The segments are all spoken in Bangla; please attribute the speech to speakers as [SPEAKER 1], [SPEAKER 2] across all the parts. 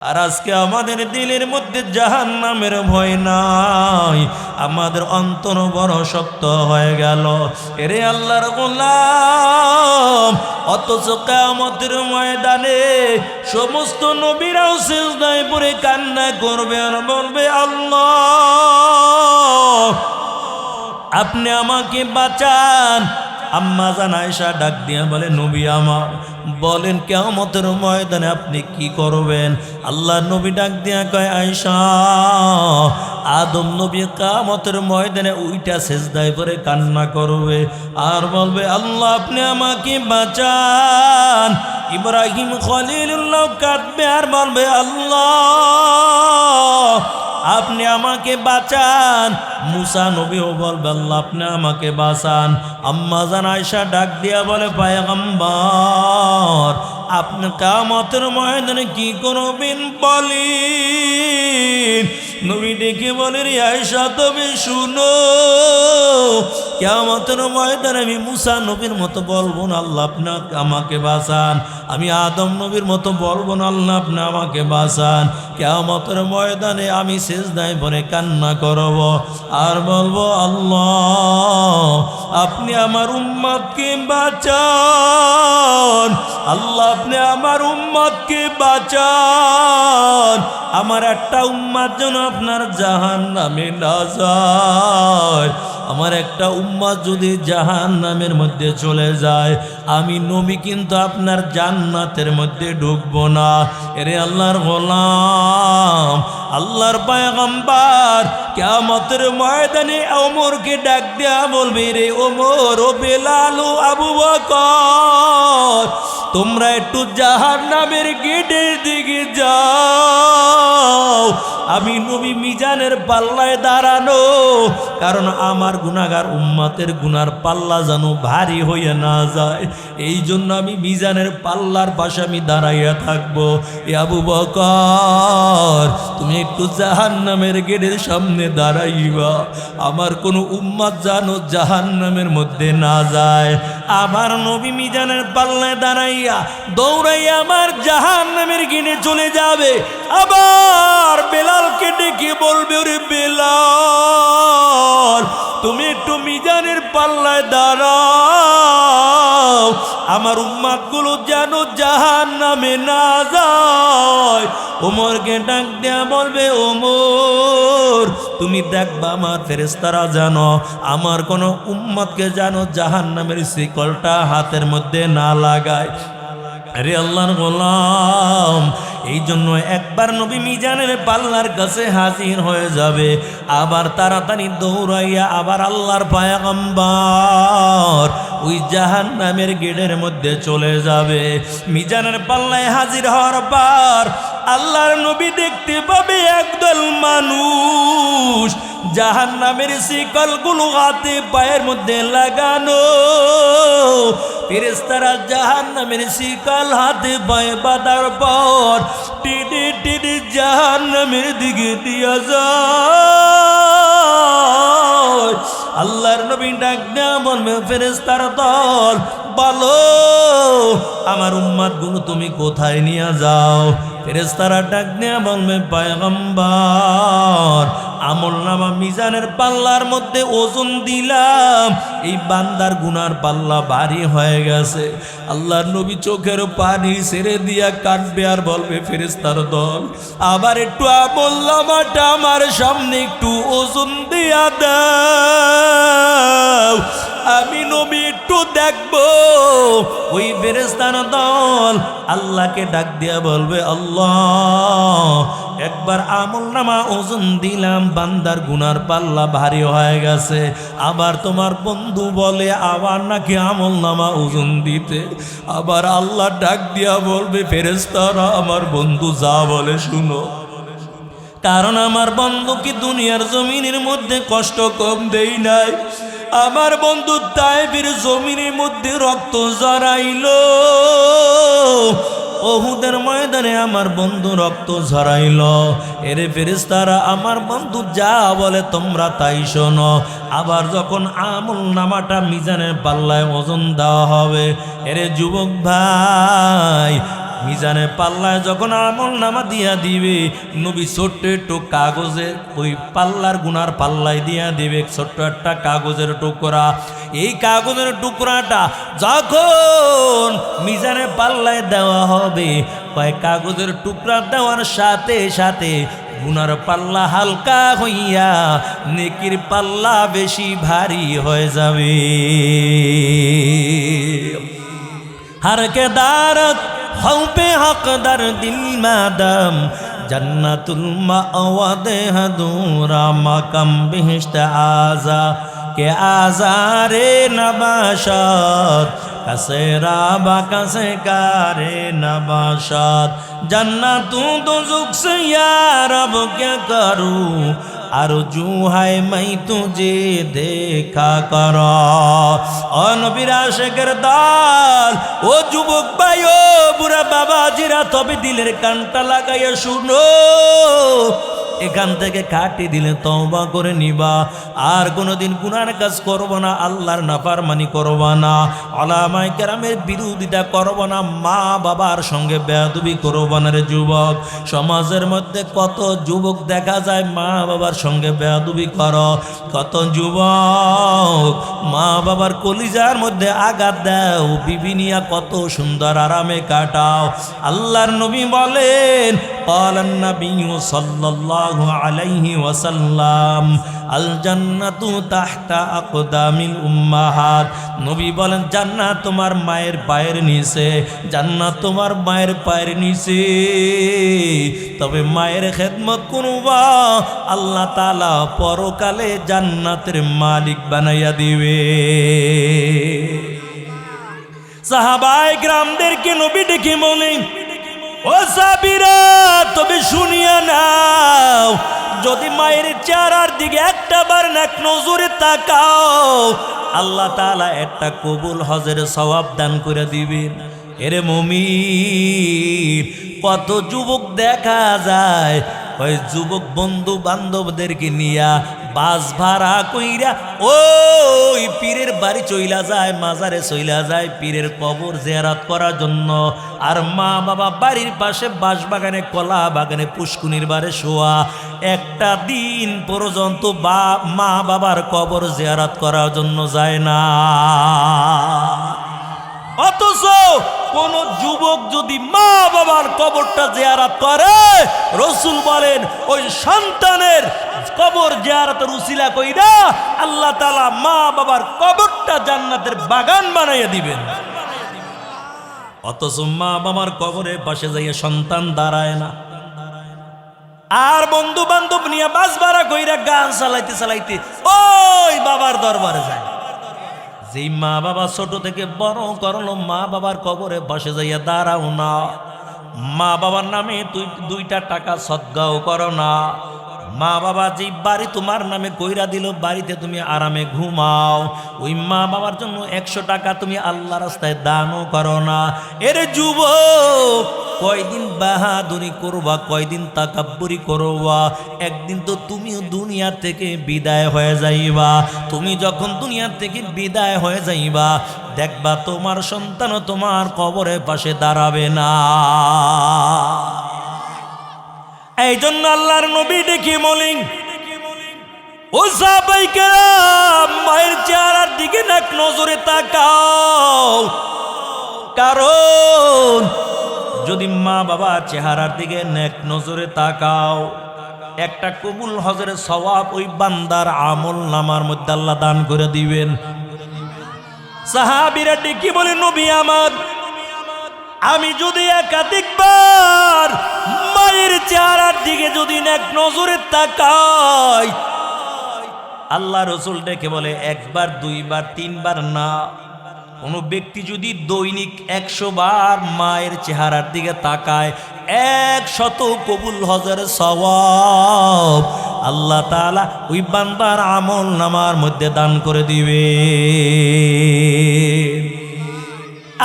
[SPEAKER 1] আর আজকে আমাদের দিলের মধ্যে জাহান্নামের ভয় নাই, আমাদের অন্তর বড় শক্ত হয়ে গেল। এরে আল্লাহর গোলাম, অথচ কিয়ামতের ময়দানে সমস্ত নবীরাও সিজদায় পড়ে কান্না করবে আর বলবে, আল্লাহ আপনি আমাকে বাঁচান। আম্মা জান আয়েশা ডাক দিয়া বলে, নবী আমার বলেন কিয়ামতের ময়দানে আপনি কি করবেন? আল্লাহ নবী ডাক দিয়া কয়, আয়েশা আদম নবী কিয়ামতের ময়দানে উইটা সিজদায় পড়ে কান্না করবে আর বলবে, আল্লাহ আপনি আমাকে বাঁচান। ইব্রাহিম খলিলুল্লাহ কাঁদবে আর বলবে, আল্লাহ আপনি আমাকে বাঁচান। মুসা নবীও বলবে, আল্লাহ আপনি আমাকে বাঁচান। আম্মা জান আয়েশা ডাক দিয়া বলে, পয়গম্বর আপনি কিয়ামতের ময়দানে কি করবেন বলেন? নবী ডেকে বলে, রে আয়েশা তুমি শুনো, কিয়ামতের ময়দানে আমি মুসা নবীর মতো বলবো না, আল্লাহ আপনি আমাকে বাঁচান। আমি আদম নবীর মতো বলবো না, আল্লাহ আপনি আমাকে বাঁচান। কিয়ামতের ময়দানে আমি সিজদায় পড়ে কান্না করব আর বলবো, আল্লাহ আপনি আমার উম্মতকে বাঁচান। আল্লাহ আপনি আমার উম্মতকে বাঁচান। আমার একটা উম্মত যেন আপনার জাহান্নামে না যায়। আমার একটা উম্মত যদি জাহান্নামের মধ্যে চলে যায়, আমি নবী কিন্তু আপনার জান্নাতের মধ্যে ঢুকবো না। এরে আল্লাহর গোলাম, আল্লাহর পয়গম্বর কিয়ামতের ময়দানে ওমরকে ডাক দেয়া বলবে, রে ওমর, ও বেলাল, ও আবু বকর, তোমরা একটু জাহান্নামের গেটের দিকে যাও। আমি নবী মিজানের পাল্লায় দাঁড়ানো, কারণ আমার গুনাহগার উম্মতের গুনার পাল্লা যেন ভারী হইয়া না যায়, এই জন্য আমি মিজানের পাল্লার পাশে আমি দাঁড়াইয়া থাকবো। এ আবু বকর, তুমি একটু জাহান্নামের গেটের সামনে দাঁড়াইবা, আমার কোনো উম্মত জানো জাহান্নামের মধ্যে না যায়। আমার নবী মিজানের পাল্লায় দাঁড়াইয়া দৌড়াইয়া আমার জাহান্নামের গেটে চলে যাবে। আবার বেলালকে ডেকে বলবে, ওরে বেলাল, তুমি একটু মিজানের পাল্লায় দাঁড়াও, আমার উম্মতগুলো যেন জাহান্নামে না যায়। ওমরকে ডাক দেয়া বলবে, ওমর তুমি দেখবা আমার ফেরেশতারা জানো আমার কোনো উম্মতকে জানো জাহান্নামের শিকলটা হাতের মধ্যে না লাগায়। আরে আল্লাহর গোলাম, এই জন্য একবার নবী মিজানের পাল্লার কাছে হাজির হয়ে যাবে, আবার তাড়াতাড়ি দৌড়াইয়া আবার আল্লাহর পয়গম্বর ওই জাহান্নামের গেটের মধ্যে চলে যাবে। মিজানের পাল্লায় হাজির হওয়ার পর আল্লাহর নবী দেখতে পাবে একদল মানুষ জাহান্নামের শিকলগুলো হাতে পায়ের মধ্যে লাগানো। ফেরেশতারা জাহান্নামের শিকল হাতে পায়ে বাঁধার পর টেনে টেনে জাহান্নামের দিকে দিয়া যায়। আল্লাহর নবী ডাক দেয়া বলবে, ফেরেশতার দল বলো আমার উম্মতগুলো তুমি কোথায় নিয়ে যাও? ফেরেশতারা ডাক দেয়া বলবে, পয়গম্বর আমলনামা মিজানের পাল্লার মধ্যে ওজন দিলাম, এই বান্দার গুনার পাল্লা ভারী হয়ে গেছে। আল্লাহর নবী চোখের পানি ছেড়ে দিয়া কাঁদবে আর বলবে, ফেরেশতার দল আবার একটু আমলনামাটা আমার সামনে একটু ওজন দিয়া দাও, আমি নবী একটু দেখবো। ওই ফেরেশতার দল আল্লাহকে ডাক দিয়া বলবে, আল্লাহ একবার আমলনামা ওজন দিলাম, বান্দার গুনার পাল্লা ভারী হয়ে গেছে। আবার তোমার বন্ধু বলে আবার নাকি আমলনামা ওজন দিতে। আবার আল্লাহ ডাক দিয়া বলবে, ফেরেশতারা আমার বন্ধু যা বলে শুনো, কারণ আমার বন্ধু কি দুনিয়ার জমিনের মধ্যে কষ্ট কম দেই নাই। আমার বন্ধু তায়েফের জমিনের মধ্যে রক্ত ঝরাইলো, ওহুদের ময়দানে আমার বন্ধু রক্ত ঝরাইল। এরে ফেরেশতারা আমার বন্ধু যা বলে তোমরা তাই শোনো। আবার যখন আমলনামাটা মিজানের পাল্লায় ওজন দেওয়া হবে, এরে যুবক ভাই মিজানে পাল্লায় যখন আমল নামা দিয়া দিবে, নবী ছোট্ট একটু কাগজের ওই পাল্লার গুনার পাল্লায় দিয়া দিবে ছোট্ট একটা কাগজের টুকরা। এই কাগজের টুকরাটা যখন মিজানে পাল্লায় দেওয়া হবে, কয় কাগজের টুকরা দেওয়ার সাথে সাথে গুনার পাল্লা হালকা হইয়া নেকির পাল্লা বেশি ভারী হয়ে যাবে। हर के दारत हौपे हकदर दिल मादम जन्नतुल मावदे हदूरा मकम बिहिश्त आजा के आजारे नबाशात कसेरा बाकसे कारे नबाशात जन्नतु दोज़ख से या रब क्या करूं आरज़ू है मैं तुझे देखा करो। ओ नबीर आशिकेर दाल, ओ যুবক ভাই, ও বুড়া বাবাজিরা, তবে দিলের কানটা লাগাইয়া শুনো। এখান থেকে কাটি দিলে তওবা করে নিবা, আর কোনোদিন গুনার কাজ করব না, আল্লাহর নাফরমানি করব না, উলামায়ে কেরামের বিরোধিতা করব না, মা বাবার সঙ্গে বেয়াদবি করব না। রে যুবক, সমাজের মধ্যে কত যুবক দেখা যায় মা বাবার সঙ্গে বেয়াদবি করো, কত যুবক মা বাবার কলিজার মধ্যে আঘাত দাও, বিবি নিয়া কত সুন্দর আরামে কাটাও। আল্লাহর নবী বলেন, ক্বালান নবিয়্যু সাল্লাল্লাহু আলাইহি ওয়াসাল্লাম আল জান্নাতু তাহতা আকদামিল উম্মাহাত। নবী বলেন, জান্নাত তোমার মায়ের পায়ের নিচে, জান্নাত তোমার মায়ের পায়ের নিচে। তবে মায়ের খেদমত করবা, আল্লাহ তাআলা পরকালে জান্নাতের মালিক বানাইয়া দিবে। সাহাবায়ে কিরামদেরকে নবী ডেকে বলেন, ও সাহাবীরা, তবে শুনিয়া নাও, যদি মায়ের চেহারার দিকে একটা বার এক নজরে তাকাও, আল্লাহ তাআলা একটা কবুল হজের সওয়াব দান করে দিবেন। এরে মুমিন, কত যুবক দেখা যায় ওই যুবক বন্ধু বান্ধবদেরকে নিয়া বাস ভাড়া কইরা ওই পীরের বাড়ি চইলা যায়, মাজারে চইলা যায় পীরের কবর জিয়ারত করার জন্য। আর মা বাবা বাড়ির পাশে বাঁশবাগানে, কলা বাগানে, পুষ্কুনির বারে শোয়া, একটা দিন পর্যন্ত মা বাবার কবর জিয়ারত করার জন্য যায় না। অথচ কোন যুবক যদি মা বাবার কবরটা জিয়ারত করে, রাসূল বলেন ওই সন্তানের কবর জিয়ারতের উসিলা কইরা আল্লাহ তাআলা মা বাবার কবরটা জান্নাতের বাগান বানাইয়া দিবেন। অথচ মা বাবার কবরের পাশে যাইয়া সন্তান দাঁড়ায় না, আর বন্ধু বান্ধব নিয়ে বাস ভাড়া কইরা গান চালাইতে চালাইতে ওই বাবার দরবারে যায়। যেই মা বাবা ছোট থেকে বড় করলো, মা বাবার কবরে বসে যাইয়া দাঁড়াও না, মা বাবার নামে তুই 2টা টাকা সদকাও করো না, মা বাবা যে বাড়ি তোমার নামে কইরা দিল, বাড়িতে তুমি আরামে ঘুমাও, ওই মা বাবার জন্য 100 টাকা তুমি আল্লাহ রাস্তায় দানও করো না। এর যুবক, কয়দিন বাহাদুরি করবা, কয়দিন তাকাব্বুরি করবা, একদিন তো তুমিও দুনিয়া থেকে বিদায় হয়ে যাইবা। তুমি যখন দুনিয়া থেকে বিদায় হয়ে যাইবা, দেখবা তোমার সন্তানও তোমার কবরের পাশে দাঁড়াবে না। এই জন্য আল্লাহর নবী ডেকে বলেন, ও সাহাবায়ে কেরাম, মায়ের চেহারার দিকে এক নজরে তাকাও, কারণ যদি মা বাবা চেহারার দিকে নেক নজরে তাকাও, একটা কবুল হজের সওয়াব ওই বান্দার আমল নামার মধ্যে আল্লাহ দান করে দিবেন। সাহাবীরা ডেকে বলে, নবী আমার, আমি যদি একাধিকবার মায়ের চেহারার দিকে যদি নেক নজরে তাকাই, আল্লাহ রাসূল ডেকে বলে, 1 বার 2 বার 3 বার না, কোন ব্যক্তি যদি দৈনিক 100 বার মায়ের চেহারার দিকে তাকায়, 100 কবুল হজের সওয়াব আল্লাহ তাআলা ওই বান্দার আমল নামার মধ্যে দান করে দিবে।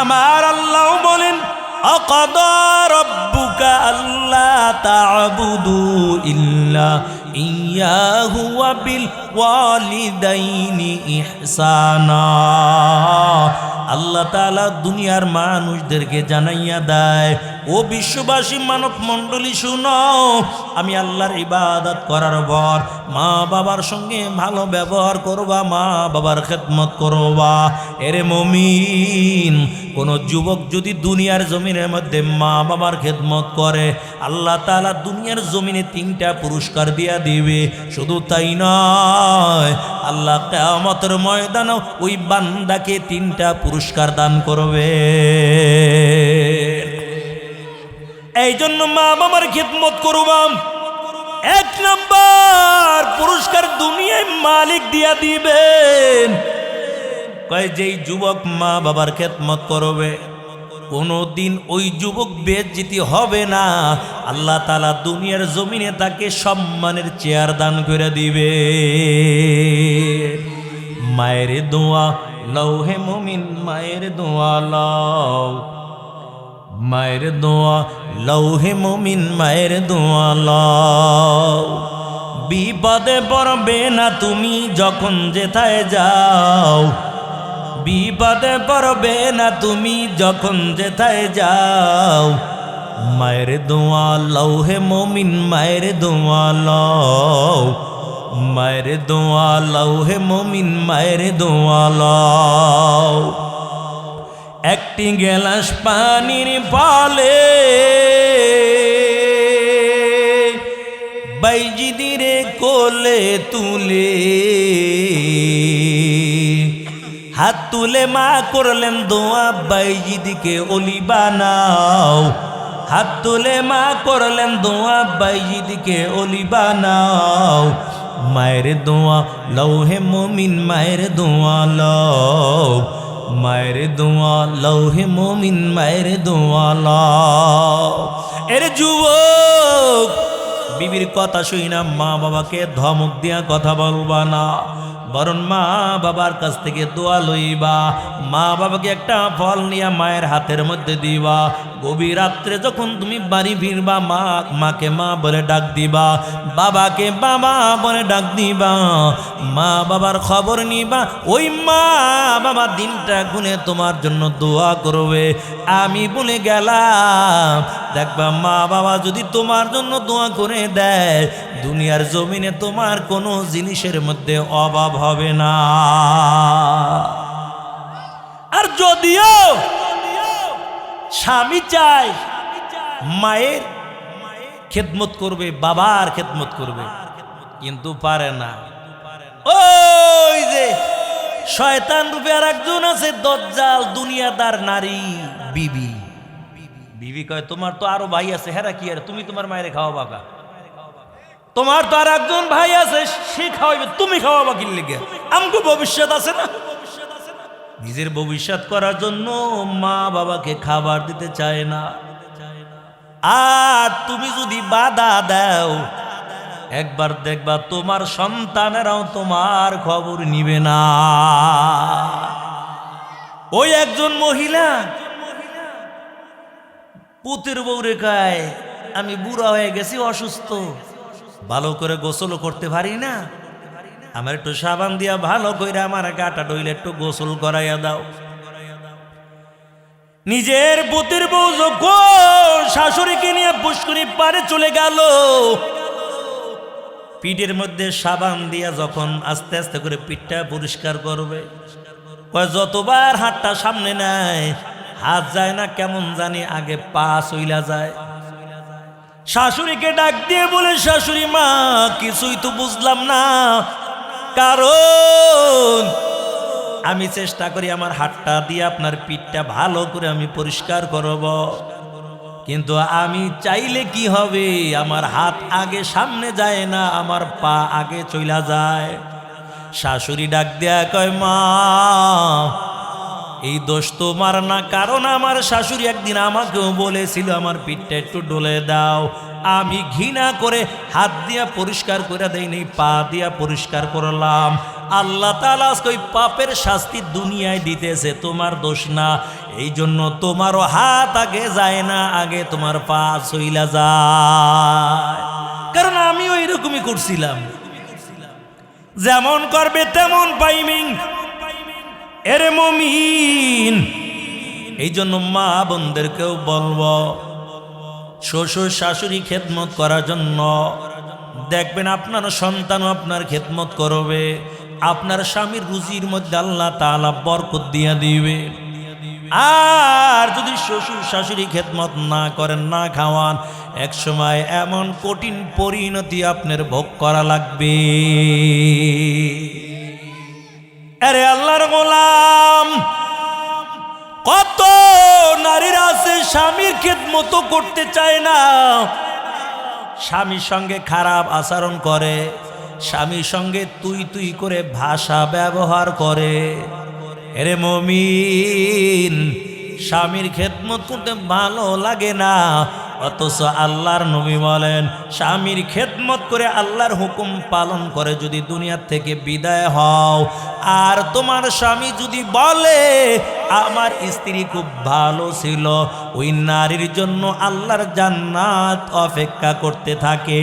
[SPEAKER 1] আমার আল্লাহ বলেন, আকাদা রাব্বুকা আল্লা তা'বুদু ইল্লা ইয়াহু ওয়া বিল ওয়ালিদাইনি ইহসানা। আল্লাহ তাআলা দুনিয়ার মানুষদেরকে জানাইয়া দেয়, ও বিশ্ববাসী মানব মণ্ডলী শুনো, আমি আল্লাহর ইবাদত করার পর মা বাবার সঙ্গে ভালো ব্যবহার করবা, মা বাবার খেদমত করবা। এরে মুমিন, কোন যুবক যদি দুনিয়ার জমিনের মধ্যে মা বাবার খেদমত করে, আল্লাহ তাআলা দুনিয়ার জমিনে 3টা পুরস্কার দিয়া দিবে। শুধু তাই নয়, আল্লাহ কিয়ামতের ময়দানে ওই বান্দাকে 3টা পুরস্কার দান করবে। এই জন্য মা বাবার খেদমত করবাম। 1 নাম্বার পুরস্কার দুনিয়ায় মালিক দিয়া দিবেন। কয় যেই যুবক মা বাবার খেদমত করবে, কোনদিন ওই যুবক বেইজ্জতি হবে না। আল্লাহ তাআলা দুনিয়ার জমিনে তাকে সম্মানের চেয়ার দান করে দিবে। মায়ের দোয়া লও হে মুমিন, মায়ের দোয়া লও, মায়ের দোয়া লও হে মুমিন, মায়ের দোয়া লও। বিপদে পড়বে না তুমি যখন যেথায় যাও, বিপদে পড়বে না তুমি যখন যেথায় যাও। মায়ের দোয়া লও হে মুমিন, মায়ের দোয়া লও, মায়ের দোয়া লও হে মুমিন, মায়ের দোয়া লও। একটি গ্লাস পানির পালে বাইজিদিরে কোলে তুলে, হাত তুলে মা করলেন দোয়া, বাইজিদিকে ওলি বানাও। হাত তুলে মা করলেন দোয়া, বাইজিদিকে ওলি বানাও। মায়ের দোয়া লও হে মুমিন, মায়ের দোয়া লও, মায়ের দোয়া লও হে মুমিন, মায়ের দোয়া লও। এর যুবক, বিবির কথা শুই না মা বাবাকে ধমক দিয়া কথা বলবা না, বরং মা বাবার কাছ থেকে দোয়া লইবা। মা বাবাকে একটা ফল নিয়ে মায়ের হাতের মধ্যে দিবা। গভীর রাত্রে যখন তুমি বাড়ি ফিরবা, মাকে মা বলে ডাক দিবা, বাবাকে বাবা বলে ডাক দিবা। মা বাবার খবর নিবা। ওই মা বাবা দিনটা গুনে তোমার জন্য দোয়া করবে। আমি বলে গেলাম, দেখবা মা বাবা যদি তোমার জন্য দোয়া করে দেয়, দুনিয়ার জমিনে তোমার কোনো জিনিসের মধ্যে অভাব হবে না। আর যদিও স্বামী চায় মায়ের খেদমত করবে, বাবার খেদমত করবে, কিন্তু পারে না। ওই যে শয়তান রূপে আর একজন আছে, দজ্জাল দুনিয়াদার নারী বিবি। বিবি কয় তোমার তো আরো ভাই আছে, হেরা কি আর তুমি তোমার মায়ের খাওয়াবা কা? তোমার তো আর একজন ভাই আছে, সে খাওয়াইবে, তুমি খাওয়াবা কি লেগে? আমগো ভবিষ্যৎ আছে না? নিজের ভবিষ্যৎ করার জন্য মা বাবাকে খাবার দিতে চায় না। আর তুমি যদি বাধা দাও, একবার দেখবা তোমার সন্তানেরাও তোমার খবর নিবে না। ওই একজন মহিলা পুতের বউ রেখায়, আমি বুড়া হয়ে গেছি, অসুস্থ, ভালো করে গোসল করতে পারি না, আমার একটু সাবান দিয়া ভালো করে আমার গাটা ডইলে একটু গোসল করাইয়া দাও। নিজের পুতের বউ যখন শাশুড়িকে নিয়ে পুষ্করিণী পারে চলে গেল, পিঠের মধ্যে সাবান দিয়া যখন আস্তে আস্তে করে পিঠটা পরিষ্কার করবে, যতবার হাতটা সামনে নেয়, হাত যায় না কেমন জানি, আগে পা চইলা যায়। শাশুড়িকে ডাক দিয়ে বলে, শাশুড়ি মা কিছুই তো বুঝলাম না, কারণ আমি চেষ্টা করি আমার হাতটা দিয়ে আপনার পিঠটা ভালো করে আমি পরিষ্কার করব, কিন্তু আমি চাইলে কি হবে, আমার হাত আগে সামনে যায় না, আমার পা আগে চইলা যায়। শাশুড়ি ডাক দেয়া কয়, মা এই দোষ তোমার না, কারণ আমার শাশুড়ি একদিন আমাকেও বলেছিল আমার পিঠটা একটু ডলে দাও, আমি ঘৃণা করে হাত দিয়া পরিষ্কার করে দেইনি, পা দিয়া পরিষ্কার করলাম। আল্লাহ তাআলা ওই পাপের শাস্তি দুনিয়ায় দিতেছে, তোমার দোষ না। এই জন্য তোমারও হাত আগে যায় না, আগে তোমার পা চইলা যায়, কারণ আমিও এরকমই করছিলাম। যেমন করবে তেমন পাইমিং। এরে মুমিন, এই জন্য মা বোনদেরকেও বলবো শ্বশুর শাশুড়ি খেদমত করার জন্য। দেখবেন আপনার সন্তানও আপনার খেদমত করবে, আপনার স্বামীর রুজির মধ্যে আল্লাহ তাআলা বরকত দিয়ে দিবে। আর যদি শ্বশুর শাশুড়ি খেদমত না করেন, না খাওয়ান, এক সময় এমন কঠিন পরিণতি আপনার ভোগ করা লাগবে। আরে আল্লাহর গোলাম, কত নারীরা আছে স্বামীর খেদমত করতে চায় না, স্বামীর সঙ্গে খারাপ আচরণ করে, স্বামীর সঙ্গে তুই তুই করে ভাষা ব্যবহার করে। এরে মুমিন, স্বামীর খেদমত করতে ভালো লাগে না, অথচ আল্লাহর নবী বলেন স্বামীর খেদমত করে আল্লাহর হুকুম পালন করে যদি দুনিয়ার থেকে বিদায় হও, আর তোমার স্বামী যদি বলে আমার স্ত্রী খুব ভালো ছিল, ওই নারীর জন্য আল্লাহর জান্নাত অপেক্ষা করতে থাকে।